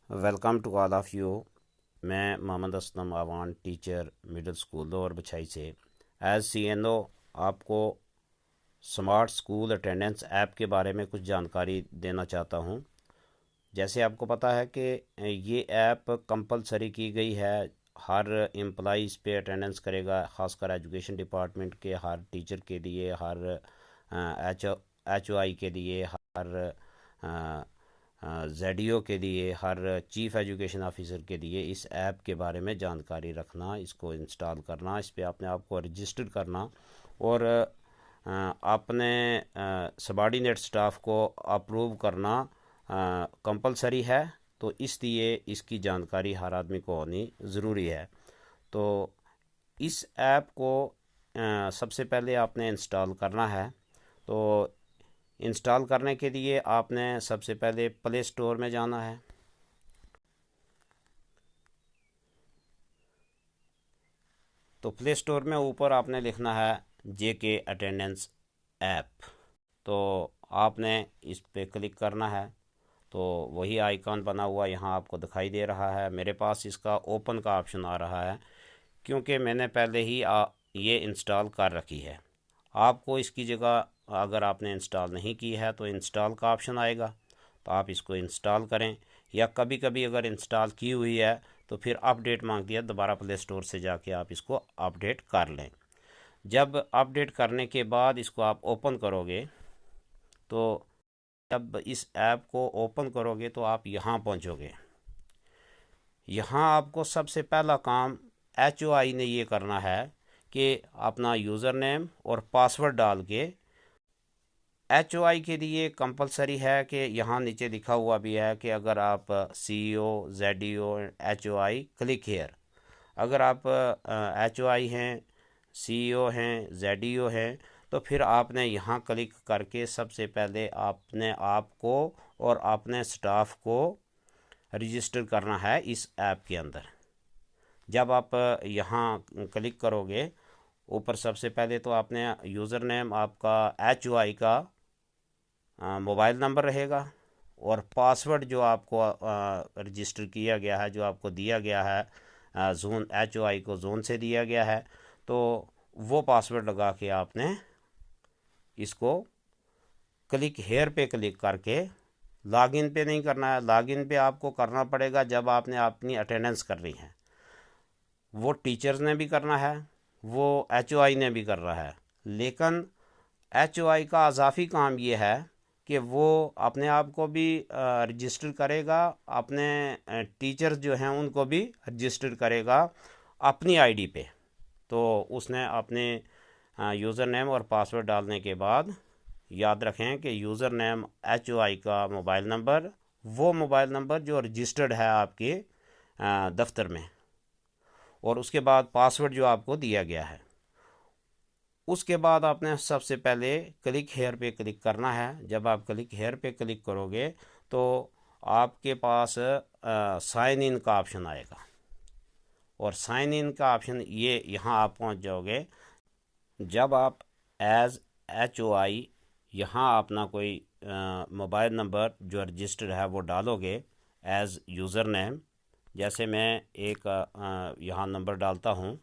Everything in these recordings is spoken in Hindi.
Welcome to all of you. मैं Mohammad Aslam Awan, teacher middle school और बछाई से एज CNO आपको स्मार्ट स्कूल अटेंडेंस ऐप के बारे में कुछ जानकारी देना चाहता हूं। जैसे आपको पता है कि ये ऐप कंपलसरी की गई है, हर एम्प्लॉय इस पे अटेंडेंस करेगा, ख़ासकर एजुकेशन डिपार्टमेंट के हर टीचर के लिए, हर HOI के लिए, हर ZDO के लिए, हर चीफ़ एजुकेशन ऑफिसर के लिए इस ऐप के बारे में जानकारी रखना, इसको इंस्टॉल करना, इस पे अपने आप को रजिस्टर करना और अपने सबॉर्डिनेट स्टाफ को अप्रूव करना कंपलसरी है। तो इसलिए इसकी जानकारी हर आदमी को होनी ज़रूरी है। तो इस ऐप को सबसे पहले आपने इंस्टॉल करना है। तो इंस्टॉल करने के लिए आपने सबसे पहले प्ले स्टोर में जाना है। तो प्ले स्टोर में ऊपर आपने लिखना है JK अटेंडेंस ऐप। तो आपने इस पे क्लिक करना है। तो वही आइकॉन बना हुआ यहाँ आपको दिखाई दे रहा है। मेरे पास इसका ओपन का ऑप्शन आ रहा है क्योंकि मैंने पहले ही ये इंस्टॉल कर रखी है। आपको इसकी जगह अगर आपने इंस्टॉल नहीं की है तो इंस्टॉल का ऑप्शन आएगा, तो आप इसको इंस्टॉल करें। या कभी कभी अगर इंस्टॉल की हुई है तो फिर अपडेट मांगती है, दोबारा प्ले स्टोर से जाके आप इसको अपडेट कर लें। जब अपडेट करने के बाद इसको आप ओपन करोगे, तो जब इस ऐप को ओपन करोगे तो आप यहाँ पहुँचोगे। यहाँ आपको सबसे पहला काम HOI ने ये करना है कि अपना यूज़र नेम और पासवर्ड डाल के, HOI के लिए कंपलसरी है कि यहाँ नीचे लिखा हुआ भी है कि अगर आप CEO, ZDO, HOI click here, अगर आप HOI हैं, CEO हैं, ZDO हैं, तो फिर आपने यहाँ क्लिक करके सबसे पहले अपने आप को और अपने स्टाफ को रजिस्टर करना है इस ऐप के अंदर। जब आप यहाँ क्लिक करोगे, ऊपर सबसे पहले तो आपने यूज़र नेम आपका HOI का मोबाइल नंबर रहेगा और पासवर्ड जो आपको रजिस्टर किया गया है, जो आपको दिया गया है जोन, HOI को जोन से दिया गया है, तो वो पासवर्ड लगा के आपने इसको क्लिक हेयर पे क्लिक करके, लॉगिन पे नहीं करना है। लॉगिन पे आपको करना पड़ेगा जब आपने अपनी अटेंडेंस करनी है। वो टीचर्स ने भी करना है, वो HOI ने भी करना है, लेकिन HOI का अजाफी काम ये है कि वो अपने आप को भी रजिस्टर करेगा, अपने टीचर्स जो हैं उनको भी रजिस्टर करेगा अपनी आईडी पे। तो उसने अपने यूज़र नेम और पासवर्ड डालने के बाद याद रखें कि यूज़र नेम HOI का मोबाइल नंबर, वो मोबाइल नंबर जो रजिस्टर्ड है आपके दफ्तर में, और उसके बाद पासवर्ड जो आपको दिया गया है। उसके बाद आपने सबसे पहले क्लिक हेयर पे क्लिक करना है। जब आप क्लिक हेयर पे क्लिक करोगे तो आपके पास साइन इन का ऑप्शन आएगा, और साइन इन का ऑप्शन ये यहाँ आप पहुँच जाओगे। जब आप एज HOI यहाँ अपना कोई मोबाइल नंबर जो रजिस्टर्ड है वो डालोगे एज यूज़र नेम, जैसे मैं एक यहाँ नंबर डालता हूँ।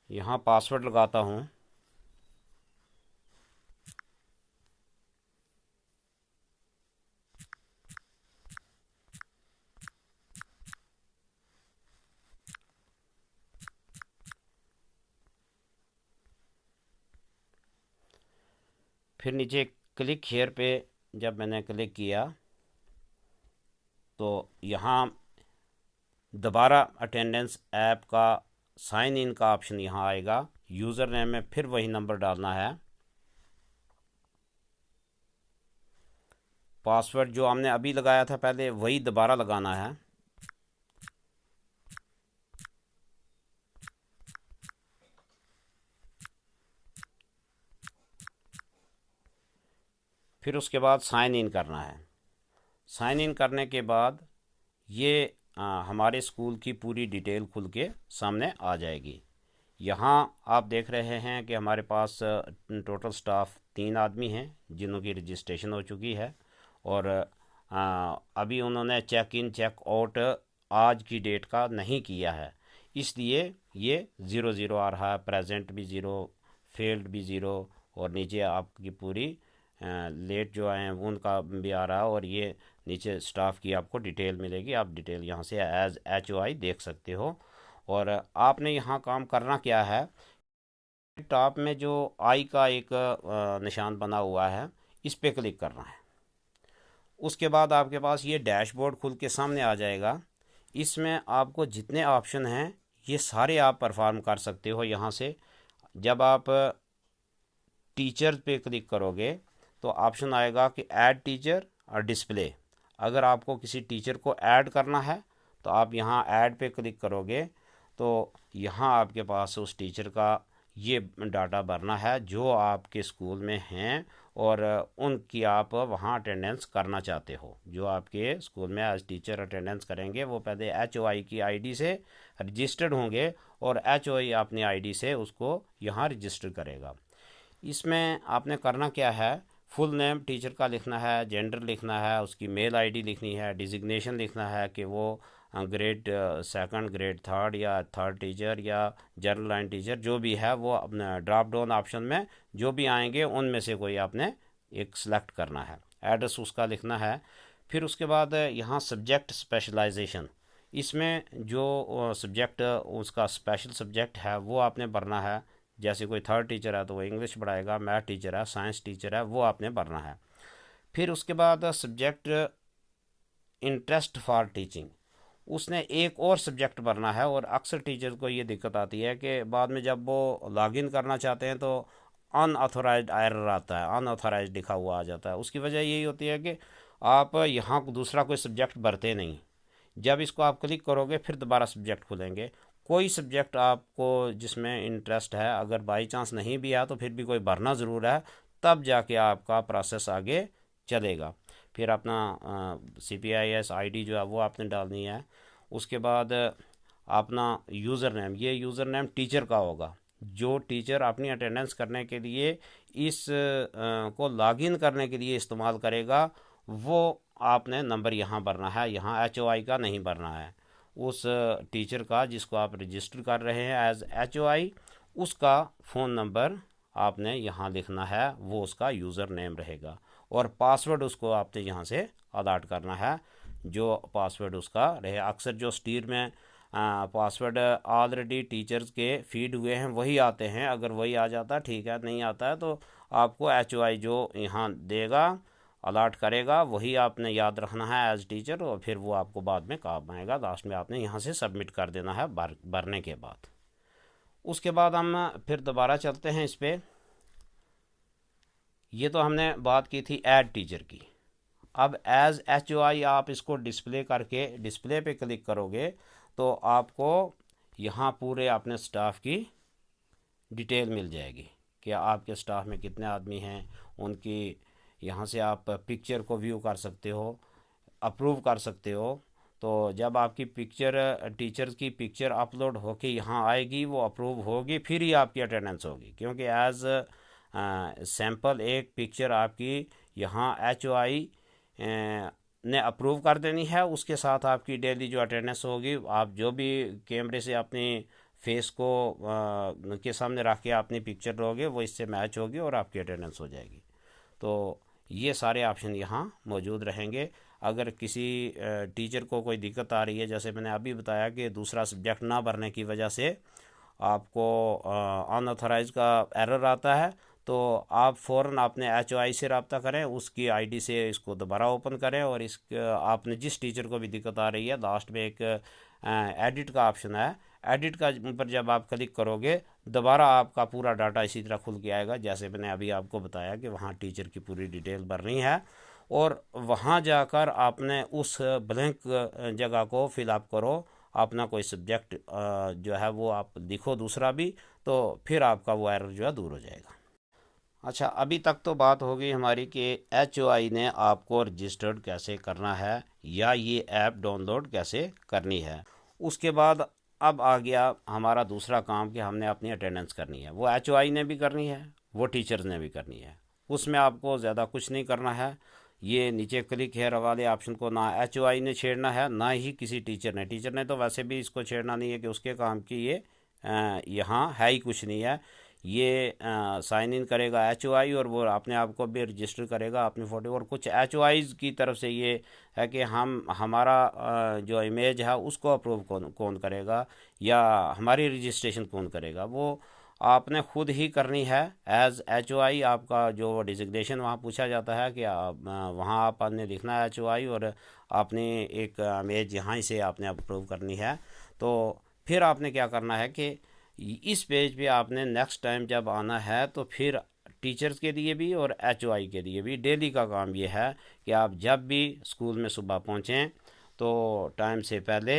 यहाँ पासवर्ड लगाता हूँ। फिर नीचे क्लिक हेयर पे जब मैंने क्लिक किया तो यहाँ दोबारा अटेंडेंस ऐप का साइन इन का ऑप्शन यहाँ आएगा। यूज़र नेम में फिर वही नंबर डालना है, पासवर्ड जो हमने अभी लगाया था पहले वही दोबारा लगाना है। फिर उसके बाद साइन इन करना है। साइन इन करने के बाद ये हमारे स्कूल की पूरी डिटेल खुल के सामने आ जाएगी। यहाँ आप देख रहे हैं कि हमारे पास टोटल स्टाफ 3 आदमी हैं जिनों की रजिस्ट्रेशन हो चुकी है, और अभी उन्होंने चेक इन चेक आउट आज की डेट का नहीं किया है, इसलिए ये 0 0 आ रहा है। प्रेजेंट भी 0, फेल्ड भी 0, और नीचे आपकी पूरी लेट जो आए हैं उनका भी आ रहा है, और ये नीचे स्टाफ की आपको डिटेल मिलेगी। आप डिटेल यहाँ से एज HOI देख सकते हो। और आपने यहाँ काम करना क्या है, टॉप में जो आई का एक निशान बना हुआ है इस पे क्लिक करना है। उसके बाद आपके पास ये डैशबोर्ड खुल के सामने आ जाएगा। इसमें आपको जितने ऑप्शन हैं ये सारे आप परफॉर्म कर सकते हो यहाँ से। जब आप टीचर पे क्लिक करोगे तो ऑप्शन आएगा कि ऐड टीचर और डिस्प्ले। अगर आपको किसी टीचर को ऐड करना है तो आप यहाँ ऐड पे क्लिक करोगे तो यहाँ आपके पास उस टीचर का ये डाटा भरना है जो आपके स्कूल में हैं और उनकी आप वहाँ अटेंडेंस करना चाहते हो। जो आपके स्कूल में एज टीचर अटेंडेंस करेंगे वो पहले HOI की ID से रजिस्टर्ड होंगे और HOI अपनी ID से उसको यहाँ रजिस्टर करेगा। इसमें आपने करना क्या है, फुल नेम टीचर का लिखना है, जेंडर लिखना है, उसकी मेल ID लिखनी है, डिजिग्नेशन लिखना है कि वो ग्रेड 2, ग्रेड 3 या 3rd टीचर या जनरल लाइन टीचर जो भी है वो अपना ड्रॉप डाउन ऑप्शन में जो भी आएंगे उनमें से कोई आपने एक सिलेक्ट करना है। एड्रेस उसका लिखना है। फिर उसके बाद यहाँ सब्जेक्ट स्पेशलाइजेशन, इसमें जो सब्जेक्ट उसका स्पेशल सब्जेक्ट है वो आपने भरना है। जैसे कोई 3rd टीचर है तो वो इंग्लिश पढ़ाएगा, मैथ टीचर है, साइंस टीचर है, वो आपने भरना है। फिर उसके बाद सब्जेक्ट इंटरेस्ट फॉर टीचिंग, उसने एक और सब्जेक्ट भरना है। और अक्सर टीचर को ये दिक्कत आती है कि बाद में जब वो लॉगिन करना चाहते हैं तो अनऑथोराइज्ड एरर आता है, अनऑथोराइज्ड लिखा हुआ आ जाता है। उसकी वजह यही होती है कि आप यहाँ दूसरा कोई सब्जेक्ट भरते नहीं। जब इसको आप क्लिक करोगे फिर दोबारा सब्जेक्ट खुलेंगे। कोई सब्जेक्ट आपको जिसमें इंटरेस्ट है अगर बाई चांस नहीं भी है तो फिर भी कोई भरना ज़रूर है, तब जाके आपका प्रोसेस आगे चलेगा। फिर अपना CPIS ID जो है वो आपने डालनी है। उसके बाद अपना यूज़र नेम, ये यूज़र नेम टीचर का होगा। जो टीचर अपनी अटेंडेंस करने के लिए इस को लॉगिन करने के लिए इस्तेमाल करेगा वो आपने नंबर यहाँ भरना है, यहाँ HOI का नहीं भरना है। उस टीचर का जिसको आप रजिस्टर कर रहे हैं एज HOI उसका फ़ोन नंबर आपने यहाँ लिखना है, वो उसका यूज़र नेम रहेगा। और पासवर्ड उसको आपने यहाँ से अलाट करना है जो पासवर्ड उसका रहे। अक्सर जो स्टीर में पासवर्ड ऑलरेडी टीचर्स के फीड हुए हैं वही आते हैं, अगर वही आ जाता है ठीक है, नहीं आता है तो आपको HOI जो यहाँ देगा अलाट करेगा वही आपने याद रखना है एज टीचर, और फिर वो आपको बाद में काम आएगा। लास्ट में आपने यहाँ से सबमिट कर देना है भरने के बाद। उसके बाद हम फिर दोबारा चलते हैं इस पर। ये तो हमने बात की थी ऐड टीचर की। अब एज HOI आप इसको डिस्प्ले करके डिस्प्ले पे क्लिक करोगे तो आपको यहाँ पूरे अपने स्टाफ की डिटेल मिल जाएगी कि आपके स्टाफ में कितने आदमी हैं। उनकी यहाँ से आप पिक्चर को व्यू कर सकते हो, अप्रूव कर सकते हो। तो जब आपकी पिक्चर टीचर्स की पिक्चर अपलोड होके यहाँ आएगी, वो अप्रूव होगी, फिर ही आपकी अटेंडेंस होगी। क्योंकि एज सैम्पल एक पिक्चर आपकी यहाँ HOI ने अप्रूव कर देनी है, उसके साथ आपकी डेली जो अटेंडेंस होगी, आप जो भी कैमरे से अपनी फेस को के सामने रख के अपनी पिक्चर लोगे वो इससे मैच होगी और आपकी अटेंडेंस हो जाएगी। तो ये सारे ऑप्शन यहाँ मौजूद रहेंगे। अगर किसी टीचर को कोई दिक्कत आ रही है, जैसे मैंने अभी बताया कि दूसरा सब्जेक्ट ना भरने की वजह से आपको अनऑथराइज का एरर आता है, तो आप फ़ौरन अपने HOI से रब्ता करें, उसकी ID से इसको दोबारा ओपन करें और इस आपने जिस टीचर को भी दिक्कत आ रही है लास्ट में एक एडिट का ऑप्शन है, एडिट का पर जब आप क्लिक करोगे दोबारा आपका पूरा डाटा इसी तरह खुल के आएगा जैसे मैंने अभी आपको बताया कि वहाँ टीचर की पूरी डिटेल भरनी है। और वहाँ जाकर आपने उस ब्लैंक जगह को फिलअप करो, अपना कोई सब्जेक्ट जो है वो आप लिखो दूसरा भी, तो फिर आपका वो एरर जो है दूर हो जाएगा। अच्छा, अभी तक तो बात हो गई हमारी कि HOI ने आपको रजिस्टर्ड कैसे करना है या ये ऐप डाउनलोड कैसे करनी है। उसके बाद अब आ गया हमारा दूसरा काम कि हमने अपनी अटेंडेंस करनी है। वो HOI ने भी करनी है, वो टीचर्स ने भी करनी है। उसमें आपको ज़्यादा कुछ नहीं करना है। ये नीचे क्लिक हेयर वाले ऑप्शन को ना HOI ने छेड़ना है, ना ही किसी टीचर ने तो वैसे भी इसको छेड़ना नहीं है कि उसके काम की ये यहाँ है ही कुछ नहीं है। ये साइन इन करेगा HOI और वो अपने आप को भी रजिस्टर करेगा अपनी फ़ोटो। और कुछ HOIs की तरफ से ये है कि हम हमारा जो इमेज है उसको अप्रूव कौन कौन करेगा या हमारी रजिस्ट्रेशन कौन करेगा, वो आपने खुद ही करनी है। एज HOI आपका जो डिजिग्नेशन वहाँ पूछा जाता है कि वहाँ आपने लिखना है HOI और आपने एक इमेज यहाँ से आपने अप्रूव करनी है। तो फिर आपने क्या करना है कि इस पेज पे आपने नेक्स्ट टाइम जब आना है तो फिर टीचर्स के लिए भी और HOI के लिए भी डेली का काम ये है कि आप जब भी स्कूल में सुबह पहुँचें तो टाइम से पहले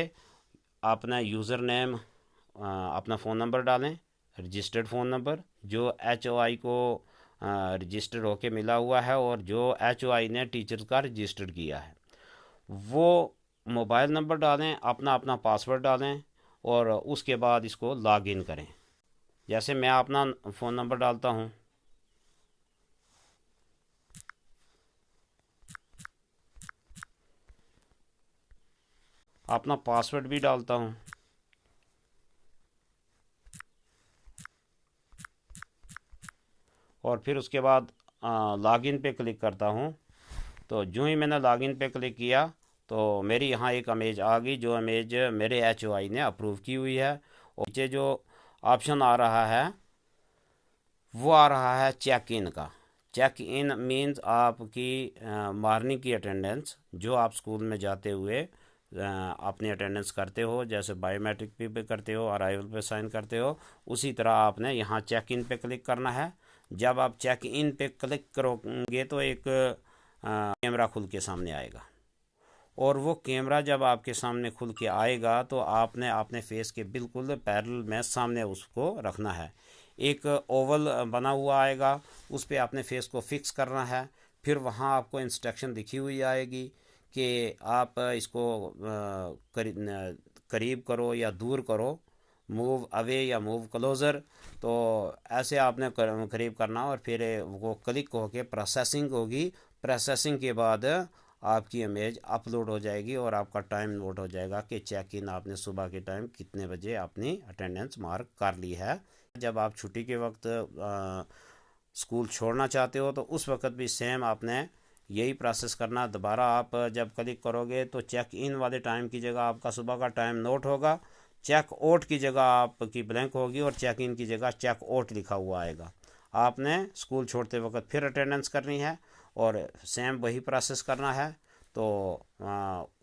अपना यूज़र नेम, अपना फ़ोन नंबर डालें, रजिस्टर्ड फ़ोन नंबर जो HOI को रजिस्टर होके मिला हुआ है और जो HOI ने टीचर्स का रजिस्टर किया है वो मोबाइल नंबर डालें, अपना अपना पासवर्ड डालें और उसके बाद इसको लॉग इन करें। जैसे मैं अपना फ़ोन नंबर डालता हूँ, अपना पासवर्ड भी डालता हूँ और फिर उसके बाद लॉग इन पे क्लिक करता हूँ। तो जो ही मैंने लॉगिन पे क्लिक किया तो मेरी यहाँ एक इमेज आ गई जो इमेज मेरे HOI ने अप्रूव की हुई है। और नीचे जो ऑप्शन आ रहा है वो आ रहा है चेक इन का। चेक इन मीन्स आपकी मॉर्निंग की अटेंडेंस जो आप स्कूल में जाते हुए अपनी अटेंडेंस करते हो, जैसे बायोमेट्रिक पे करते हो, अराइवल पे साइन करते हो, उसी तरह आपने यहाँ चेक इन पे क्लिक करना है। जब आप चेक इन पे क्लिक करोगे तो एक कैमरा खुल के सामने आएगा और वो कैमरा जब आपके सामने खुल के आएगा तो आपने अपने फेस के बिल्कुल पैरेलल में सामने उसको रखना है। एक ओवल बना हुआ आएगा, उस पर आपने फेस को फिक्स करना है। फिर वहाँ आपको इंस्ट्रक्शन लिखी हुई आएगी कि आप इसको करीब करो या दूर करो, मूव अवे या मूव क्लोज़र। तो ऐसे आपने करीब करना और फिर वो क्लिक होके प्रोसेसिंग होगी। प्रोसेसिंग के बाद आपकी इमेज अपलोड हो जाएगी और आपका टाइम नोट हो जाएगा कि चेक इन आपने सुबह के टाइम कितने बजे अपनी अटेंडेंस मार्क कर ली है। जब आप छुट्टी के वक्त स्कूल छोड़ना चाहते हो तो उस वक्त भी सेम आपने यही प्रोसेस करना। दोबारा आप जब क्लिक करोगे तो चेक इन वाले टाइम की जगह आपका सुबह का टाइम नोट होगा, चेक आउट की जगह आपकी ब्लैंक होगी और चेक इन की जगह चेक आउट लिखा हुआ आएगा। आपने स्कूल छोड़ते वक्त फिर अटेंडेंस करनी है और सेम वही प्रोसेस करना है। तो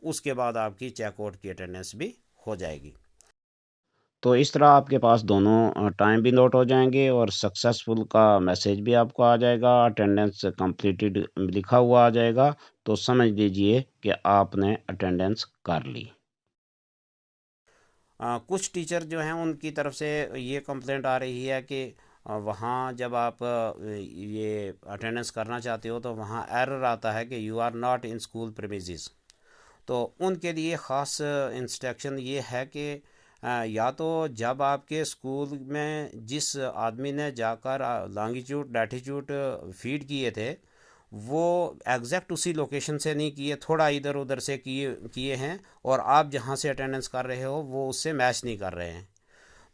उसके बाद आपकी चेक आउट की अटेंडेंस भी हो जाएगी। तो इस तरह आपके पास दोनों टाइम भी नोट हो जाएंगे और सक्सेसफुल का मैसेज भी आपको आ जाएगा, अटेंडेंस कंप्लीटेड लिखा हुआ आ जाएगा। तो समझ लीजिए कि आपने अटेंडेंस कर ली। कुछ टीचर जो हैं उनकी तरफ से ये कंप्लेंट आ रही है कि वहाँ जब आप ये अटेंडेंस करना चाहते हो तो वहाँ एरर आता है कि you are not in school premises. तो उनके लिए ख़ास इंस्ट्रक्शन ये है कि या तो जब आपके स्कूल में जिस आदमी ने जाकर लॉन्गिट्यूड लैटिट्यूड फीड किए थे वो एग्जैक्ट उसी लोकेशन से नहीं किए, थोड़ा इधर उधर से किए किए हैं और आप जहाँ से अटेंडेंस कर रहे हो वो उससे मैच नहीं कर रहे हैं।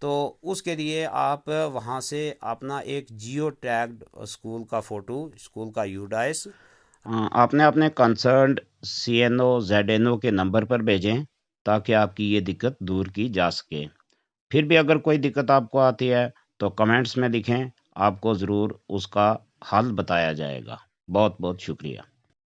तो उसके लिए आप वहाँ से अपना एक जियो टैग्ड स्कूल का फ़ोटो, स्कूल का यूडाइस आपने अपने कंसर्न्ड CNO ZNO के नंबर पर भेजें ताकि आपकी ये दिक्कत दूर की जा सके। फिर भी अगर कोई दिक्कत आपको आती है तो कमेंट्स में लिखें, आपको ज़रूर उसका हल बताया जाएगा। बहुत बहुत शुक्रिया।